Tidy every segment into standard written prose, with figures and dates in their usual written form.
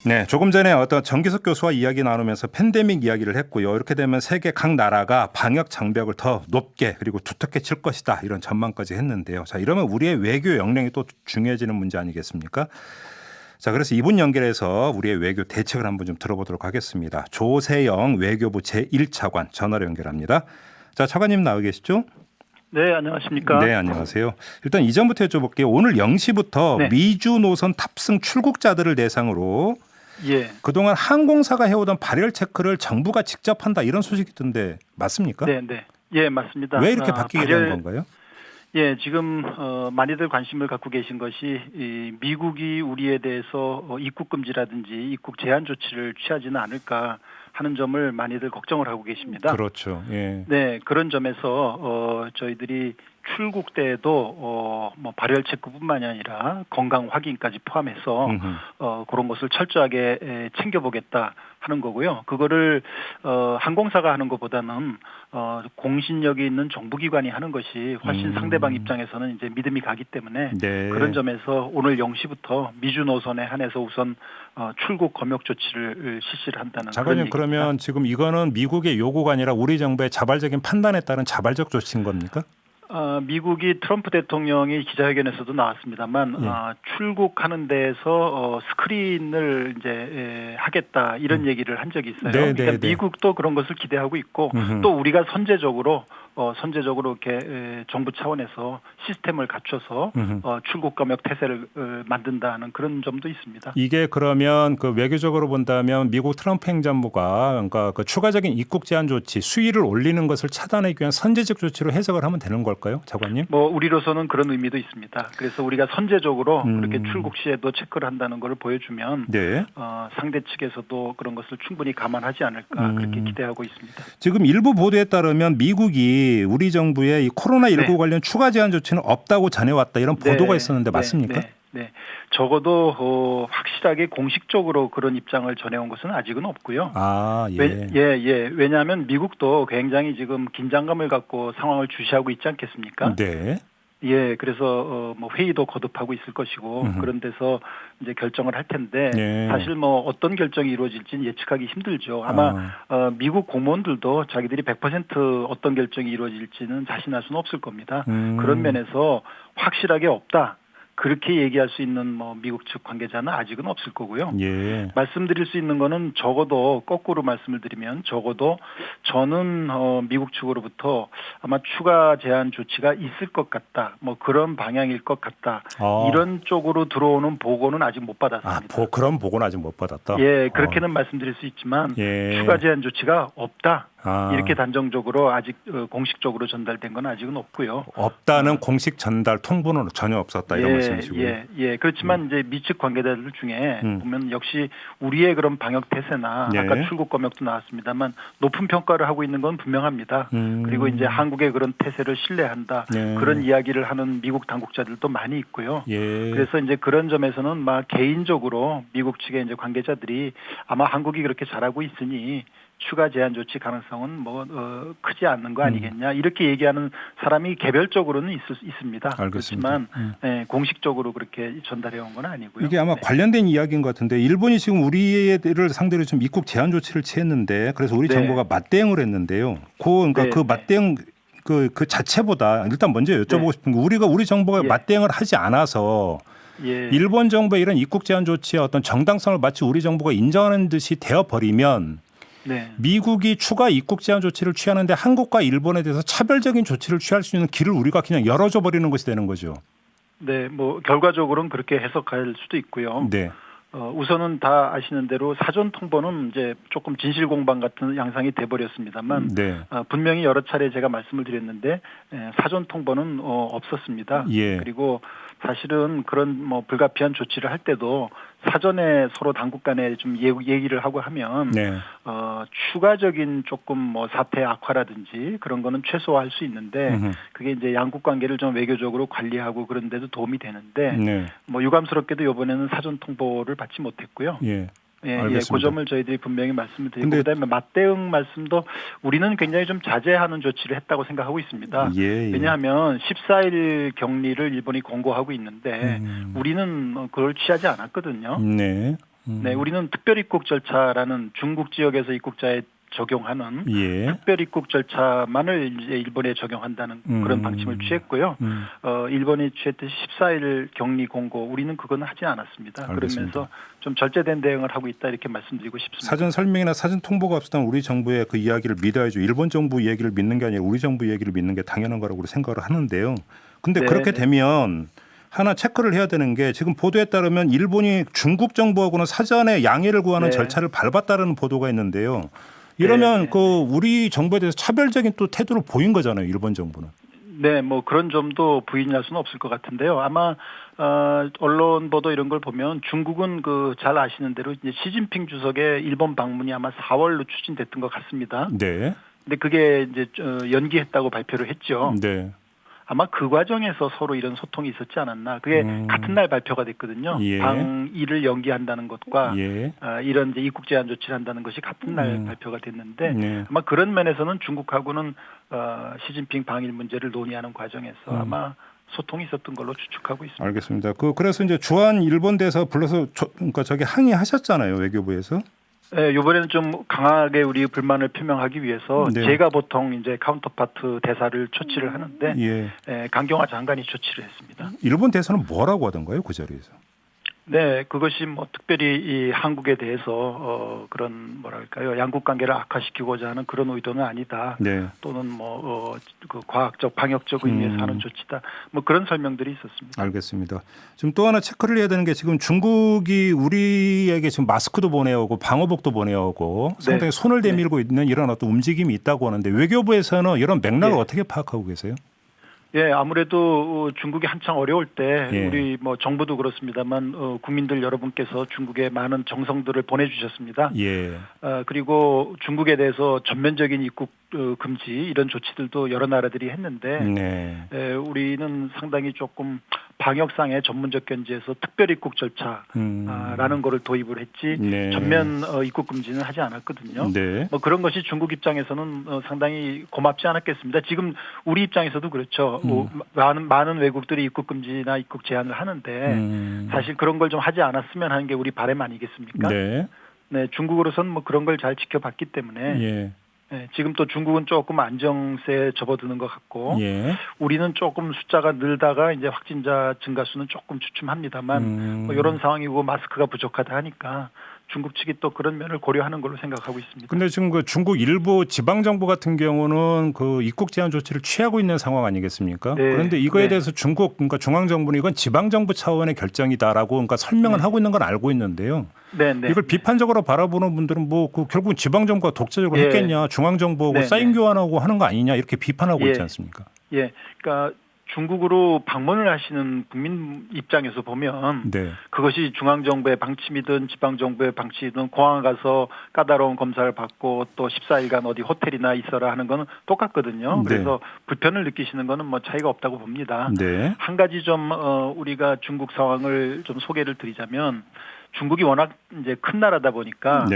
네, 조금 전에 어떤 정기석 교수와 이야기 나누면서 팬데믹 이야기를 했고요. 이렇게 되면 세계 각 나라가 방역 장벽을 더 높게 그리고 두텁게 칠 것이다. 이런 전망까지 했는데요. 자, 이러면 우리의 외교 역량이 또 중요해지는 문제 아니겠습니까? 자, 그래서 이분 연결해서 우리의 외교 대책을 한번 좀 들어보도록 하겠습니다. 조세영 외교부 제1차관 전화로 연결합니다. 자, 차관님 나와 계시죠? 네, 안녕하십니까? 네, 안녕하세요. 일단 이전부터 여쭤볼게요. 오늘 0시부터 네. 미주 노선 탑승 출국자들을 대상으로 예. 그동안 항공사가 해오던 발열 체크를 정부가 직접 한다 이런 소식이 있던데 맞습니까? 네, 네. 예, 맞습니다. 왜 이렇게 바뀌게 된 건가요? 예, 지금 많이들 관심을 갖고 계신 것이 이 미국이 우리에 대해서 입국 금지라든지 입국 제한 조치를 취하지는 않을까 하는 점을 많이들 걱정을 하고 계십니다. 그렇죠. 예. 네, 그런 점에서 저희들이 출국 때에도 뭐 발열 체크뿐만이 아니라 건강 확인까지 포함해서 그런 것을 철저하게 챙겨보겠다 하는 거고요. 그거를 항공사가 하는 것보다는 공신력이 있는 정부기관이 하는 것이 훨씬 상대방 입장에서는 이제 믿음이 가기 때문에 네. 그런 점에서 오늘 0시부터 미주 노선에 한해서 우선 출국 검역 조치를 실시를 한다는 장관님, 그런 얘기입니다. 그러면 지금 이거는 미국의 요구가 아니라 우리 정부의 자발적인 판단에 따른 자발적 조치인 겁니까? 미국이 트럼프 대통령이 기자회견에서도 나왔습니다만 예. 출국하는 데에서 스크린을 이제 하겠다 이런 얘기를 한 적이 있어요. 네, 그러니까 네, 네. 미국도 그런 것을 기대하고 있고 또 우리가 선제적으로 이렇게 정부 차원에서 시스템을 갖춰서 출국 검역 태세를 만든다는 그런 점도 있습니다. 이게 그러면 그 외교적으로 본다면 미국 트럼프 행정부가 그러니까 그 추가적인 입국 제한 조치 수위를 올리는 것을 차단하기 위한 선제적 조치로 해석을 하면 되는 걸까요, 장관님? 뭐 우리로서는 그런 의미도 있습니다. 그래서 우리가 선제적으로 그렇게 출국 시에도 체크를 한다는 것을 보여주면 네. 상대 측에서도 그런 것을 충분히 감안하지 않을까 그렇게 기대하고 있습니다. 지금 일부 보도에 따르면 미국이 우리 정부의 이 코로나19 네. 관련 추가 제한 조치는 없다고 전해왔다 이런 보도가 네, 있었는데 맞습니까? 네. 적어도 확실하게 공식적으로 그런 입장을 전해온 것은 아직은 없고요. 아, 예. 왜냐하면 미국도 굉장히 지금 긴장감을 갖고 상황을 주시하고 있지 않겠습니까? 네. 예, 그래서 뭐 회의도 거듭하고 있을 것이고 그런 데서 이제 결정을 할 텐데 네. 사실 뭐 어떤 결정이 이루어질지는 예측하기 힘들죠. 아마 미국 공무원들도 자기들이 100% 어떤 결정이 이루어질지는 자신할 수는 없을 겁니다. 그런 면에서 확실하게 없다. 그렇게 얘기할 수 있는 뭐 미국 측 관계자는 아직은 없을 거고요. 예. 말씀드릴 수 있는 거는 적어도 거꾸로 말씀을 드리면 적어도 저는 미국 측으로부터 아마 추가 제한 조치가 있을 것 같다. 뭐 그런 방향일 것 같다. 이런 쪽으로 들어오는 보고는 아직 못 받았습니다. 그런 보고는 아직 못 받았다. 예, 그렇게는 말씀드릴 수 있지만 추가 제한 조치가 없다. 이렇게 단정적으로 아직 공식적으로 전달된 건 아직은 없고요. 없다는 공식 전달 통보는 전혀 없었다 이런 말씀이시고요. 예. 그렇지만 이제 미측 관계자들 중에 보면 역시 우리의 그런 방역 태세나 아까 출국 검역도 나왔습니다만 높은 평가를 하고 있는 건 분명합니다. 그리고 이제 한국의 그런 태세를 신뢰한다. 그런 이야기를 하는 미국 당국자들도 많이 있고요. 그래서 이제 그런 점에서는 막 개인적으로 미국 측의 이제 관계자들이 아마 한국이 그렇게 잘하고 있으니 추가 제한 조치 가능성은 뭐 크지 않는 거 아니겠냐 이렇게 얘기하는 사람이 개별적으로는 있습니다. 알겠습니다. 그렇지만 공식적으로 그렇게 전달해 온 건 아니고요. 이게 아마 관련된 이야기인 것 같은데 일본이 지금 우리를 상대로 좀 입국 제한 조치를 취했는데 그래서 우리 정부가 맞대응을 했는데요. 그 맞대응 그 자체보다 일단 먼저 여쭤보고 싶은 게 우리 정부가 맞대응을 하지 않아서 일본 정부의 이런 입국 제한 조치의 어떤 정당성을 마치 우리 정부가 인정하는 듯이 되어 버리면 미국이 추가 입국 제한 조치를 취하는데 한국과 일본에 대해서 차별적인 조치를 취할 수 있는 길을 우리가 그냥 열어줘 버리는 것이 되는 거죠. 네, 뭐 결과적으로는 그렇게 해석할 수도 있고요. 네. 우선은 다 아시는 대로 사전 통보는 이제 조금 진실 공방 같은 양상이 돼버렸습니다만 분명히 여러 차례 제가 말씀을 드렸는데 사전 통보는 없었습니다. 그리고 사실은 그런 뭐 불가피한 조치를 할 때도 사전에 서로 당국 간에 좀 얘기를 하고 하면 추가적인 조금 뭐 사태 악화라든지 그런 거는 최소화할 수 있는데 그게 이제 양국 관계를 좀 외교적으로 관리하고 그런 데도 도움이 되는데 뭐 유감스럽게도 이번에는 사전 통보를 받지 못했고요. 그 점을 저희들이 분명히 말씀을 드리고 그다음에 맞대응 말씀도 우리는 굉장히 좀 자제하는 조치를 했다고 생각하고 있습니다. 왜냐하면 14일 격리를 일본이 권고하고 있는데 우리는 그걸 취하지 않았거든요. 네, 우리는 특별 입국 절차라는 중국 지역에서 입국자에 적용하는 특별 입국 절차만을 이제 일본에 적용한다는 그런 방침을 취했고요. 일본이 취했듯이 14일 격리 공고, 우리는 그건 하지 않았습니다. 알겠습니다. 그러면서 좀 절제된 대응을 하고 있다 이렇게 말씀드리고 싶습니다. 사전 설명이나 사전 통보가 없었던 우리 정부의 그 이야기를 믿어야죠. 일본 정부 얘기를 믿는 게 아니라 우리 정부 얘기를 믿는 게 당연한 거라고 생각을 하는데요. 근데 그렇게 되면 하나 체크를 해야 되는 게 지금 보도에 따르면 일본이 중국 정부하고는 사전에 양해를 구하는 절차를 밟았다는 보도가 있는데요. 이러면 그 우리 정부에 대해서 차별적인 또 태도를 보인 거잖아요, 일본 정부는. 네, 뭐 그런 점도 부인할 수는 없을 것 같은데요. 아마 언론 보도 이런 걸 보면 중국은 그 잘 아시는 대로 이제 시진핑 주석의 일본 방문이 아마 4월로 추진됐던 것 같습니다. 네. 근데 그게 이제 연기했다고 발표를 했죠. 네. 아마 그 과정에서 서로 이런 소통이 있었지 않았나. 그게 같은 날 발표가 됐거든요. 방일을 연기한다는 것과 이런 이제 입국 제한 조치를 한다는 것이 같은 날 발표가 됐는데 아마 그런 면에서는 중국하고는 시진핑 방일 문제를 논의하는 과정에서 아마 소통이 있었던 걸로 추측하고 있습니다. 알겠습니다. 그래서 이제 주한 일본 대사 불러서 그러니까 저기 항의하셨잖아요, 외교부에서. 네, 이번에는 좀 강하게 우리 불만을 표명하기 위해서 제가 보통 이제 카운터파트 대사를 조치를 하는데 강경화 장관이 조치를 했습니다. 일본 대사는 뭐라고 하던가요, 그 자리에서? 네, 그것이 뭐 특별히 이 한국에 대해서 그런 뭐랄까요, 양국 관계를 악화시키고자 하는 그런 의도는 아니다. 또는 뭐 그 과학적 방역적 의미에서 하는 조치다. 뭐 그런 설명들이 있었습니다. 알겠습니다. 지금 또 하나 체크를 해야 되는 게 지금 중국이 우리에게 지금 마스크도 보내오고 방호복도 보내오고 상당히 손을 내밀고 있는 이런 어떤 움직임이 있다고 하는데 외교부에서는 이런 맥락을 어떻게 파악하고 계세요? 예, 아무래도 중국이 한창 어려울 때 우리 뭐 정부도 그렇습니다만 국민들 여러분께서 중국에 많은 정성들을 보내주셨습니다. 그리고 중국에 대해서 전면적인 입국 금지 이런 조치들도 여러 나라들이 했는데 우리는 상당히 조금 방역상의 전문적 견지에서 특별 입국 절차라는 거를 도입을 했지 전면 입국 금지는 하지 않았거든요. 뭐 그런 것이 중국 입장에서는 상당히 고맙지 않았겠습니다. 지금 우리 입장에서도 그렇죠. 많은 외국들이 입국 금지나 입국 제한을 하는데 사실 그런 걸 좀 하지 않았으면 하는 게 우리 바람 아니겠습니까? 네, 중국으로서는 뭐 그런 걸 잘 지켜봤기 때문에 지금 또 중국은 조금 안정세에 접어드는 것 같고 우리는 조금 숫자가 늘다가 이제 확진자 증가 수는 조금 주춤합니다만 뭐 이런 상황이고 마스크가 부족하다 하니까 중국 측이 또 그런 면을 고려하는 걸로 생각하고 있습니다. 그런데 지금 그 중국 일부 지방 정부 같은 경우는 그 입국 제한 조치를 취하고 있는 상황 아니겠습니까? 그런데 이거에 대해서 중국 그러니까 중앙 정부는 이건 지방 정부 차원의 결정이다라고 그러니까 설명을 하고 있는 건 알고 있는데요. 이걸 비판적으로 바라보는 분들은 뭐 그 결국 지방 정부가 독자적으로 했겠냐, 중앙 정부하고 사인 교환하고 하는 거 아니냐 이렇게 비판하고 있지 않습니까? 그러니까 중국으로 방문을 하시는 국민 입장에서 보면 그것이 중앙정부의 방침이든 지방정부의 방침이든 공항 가서 까다로운 검사를 받고 또 14일간 어디 호텔이나 있어라 하는 건 똑같거든요. 그래서 불편을 느끼시는 거는 뭐 차이가 없다고 봅니다. 한 가지 좀 우리가 중국 상황을 좀 소개를 드리자면 중국이 워낙 이제 큰 나라다 보니까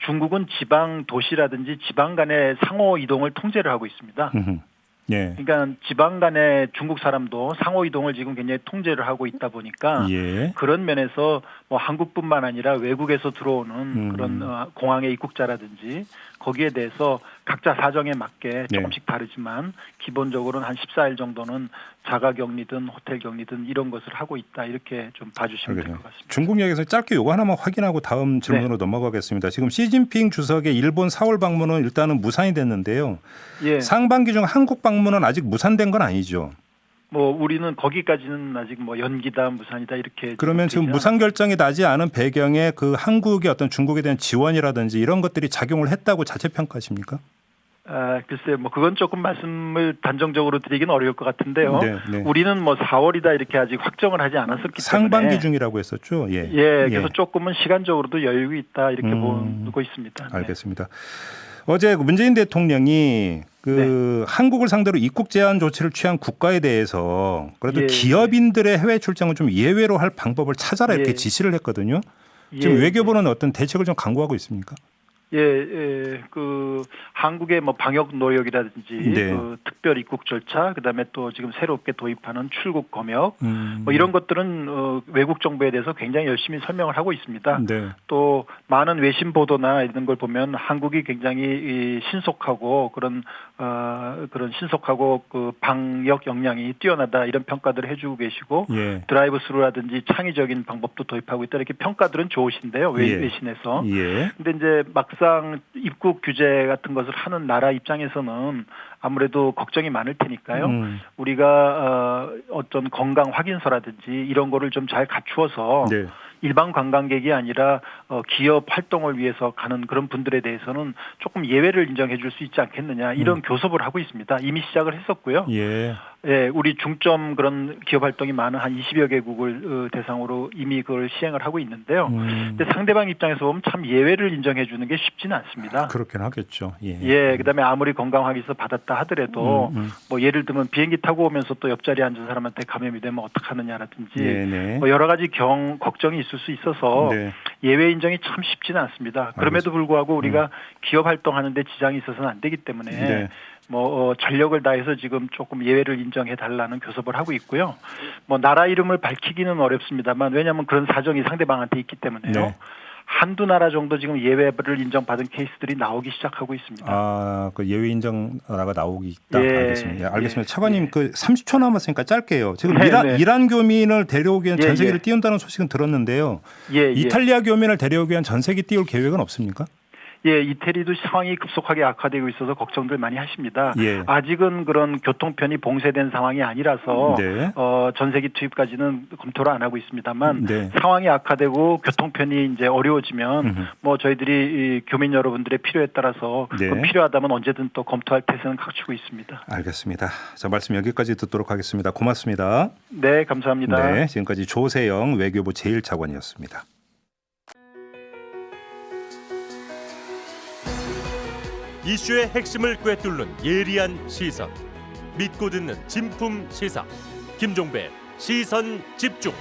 중국은 지방 도시라든지 지방 간의 상호 이동을 통제를 하고 있습니다. 그러니까 지방 간의 중국 사람도 상호 이동을 지금 굉장히 통제를 하고 있다 보니까 그런 면에서 뭐 한국뿐만 아니라 외국에서 들어오는 그런 공항의 입국자라든지 거기에 대해서 각자 사정에 맞게 조금씩 다르지만 기본적으로는 한 14일 정도는 자가 격리든 호텔 격리든 이런 것을 하고 있다 이렇게 좀 봐주시면 될 것 같습니다. 중국 이야기에서 짧게 요거 하나만 확인하고 다음 질문으로 넘어가겠습니다. 지금 시진핑 주석의 일본 4월 방문은 일단은 무산이 됐는데요. 상반기 중 한국 방문은 아직 무산된 건 아니죠? 뭐 우리는 거기까지는 아직 뭐 연기다 무산이다 이렇게. 그러면 지금 무산 결정이 나지 않은 배경에 그 한국의 어떤 중국에 대한 지원이라든지 이런 것들이 작용을 했다고 자체 평가하십니까? 글쎄요, 뭐 그건 조금 말씀을 단정적으로 드리기는 어려울 것 같은데요. 우리는 뭐 4월이다 이렇게 아직 확정을 하지 않았었기 때문에 상반기 중이라고 했었죠. 그래서 조금은 시간적으로도 여유가 있다 이렇게 보고 있습니다. 알겠습니다. 어제 문재인 대통령이 한국을 상대로 입국 제한 조치를 취한 국가에 대해서 그래도 기업인들의 해외 출장을 좀 예외로 할 방법을 찾아라 이렇게 지시를 했거든요. 지금 외교부는 어떤 대책을 좀 강구하고 있습니까? 그 한국의 뭐 방역 노력이라든지 네. 그 특별 입국 절차, 그다음에 또 지금 새롭게 도입하는 출국 검역, 뭐 이런 것들은 외국 정부에 대해서 굉장히 열심히 설명을 하고 있습니다. 네. 또 많은 외신 보도나 이런 걸 보면 한국이 굉장히 신속하고 그런 신속하고 그 방역 역량이 뛰어나다 이런 평가들을 해주고 계시고 예. 드라이브 스루라든지 창의적인 방법도 도입하고 있다 이렇게 평가들은 좋으신데요. 외신에서. 예. 근데 이제 막상 입국 규제 같은 것을 하는 나라 입장에서는 아무래도 걱정이 많을 테니까요. 우리가 어떤 건강 확인서라든지 이런 거를 좀 잘 갖추어서 네. 일반 관광객이 아니라 기업 활동을 위해서 가는 그런 분들에 대해서는 조금 예외를 인정해 줄 수 있지 않겠느냐 이런 교섭을 하고 있습니다. 이미 시작을 했었고요. 예. 예, 우리 중점 그런 기업 활동이 많은 한 20여 개국을 대상으로 이미 그걸 시행을 하고 있는데요. 근데 상대방 입장에서 보면 참 예외를 인정해 주는 게 쉽지는 않습니다. 그렇긴 하겠죠. 예. 예, 그다음에 아무리 건강하게서 받았다 하더라도 뭐 예를 들면 비행기 타고 오면서 또 옆자리에 앉은 사람한테 감염이 되면 어떡하느냐라든지 네네. 뭐 여러 가지 걱정이 있을 수 있어서 네. 예외 인정이 참 쉽지는 않습니다. 그럼에도 불구하고 우리가 기업 활동하는데 지장이 있어서는 안 되기 때문에 네. 뭐 전력을 다해서 지금 조금 예외를 인정해 달라는 교섭을 하고 있고요. 뭐 나라 이름을 밝히기는 어렵습니다만 왜냐하면 그런 사정이 상대방한테 있기 때문에요. 네. 한두 나라 정도 지금 예외를 인정받은 케이스들이 나오기 시작하고 있습니다. 아, 그 예외 인정 나라가 나오기 있다. 예. 알겠습니다. 예, 알겠습니다. 예. 차관님, 예. 그 30초 남았으니까 짧게요. 지금 네, 이란 교민을 데려오기 위한 예, 전세기를 예. 띄운다는 소식은 들었는데요. 예. 이탈리아 교민을 데려오기 위한 전세기 띄울 계획은 없습니까? 예, 이태리도 상황이 급속하게 악화되고 있어서 걱정들 많이 하십니다. 예. 아직은 그런 교통편이 봉쇄된 상황이 아니라서 네. 전세기 투입까지는 검토를 안 하고 있습니다만 네. 상황이 악화되고 교통편이 이제 어려워지면 뭐 저희들이 이 교민 여러분들의 필요에 따라서 네. 필요하다면 언제든 또 검토할 태세는 갖추고 있습니다. 알겠습니다. 자, 말씀 여기까지 듣도록 하겠습니다. 고맙습니다. 네, 감사합니다. 네, 지금까지 조세영 외교부 제1차관이었습니다. 이슈의 핵심을 꿰뚫는 예리한 시선, 믿고 듣는 진품 시사 김종배 시선 집중.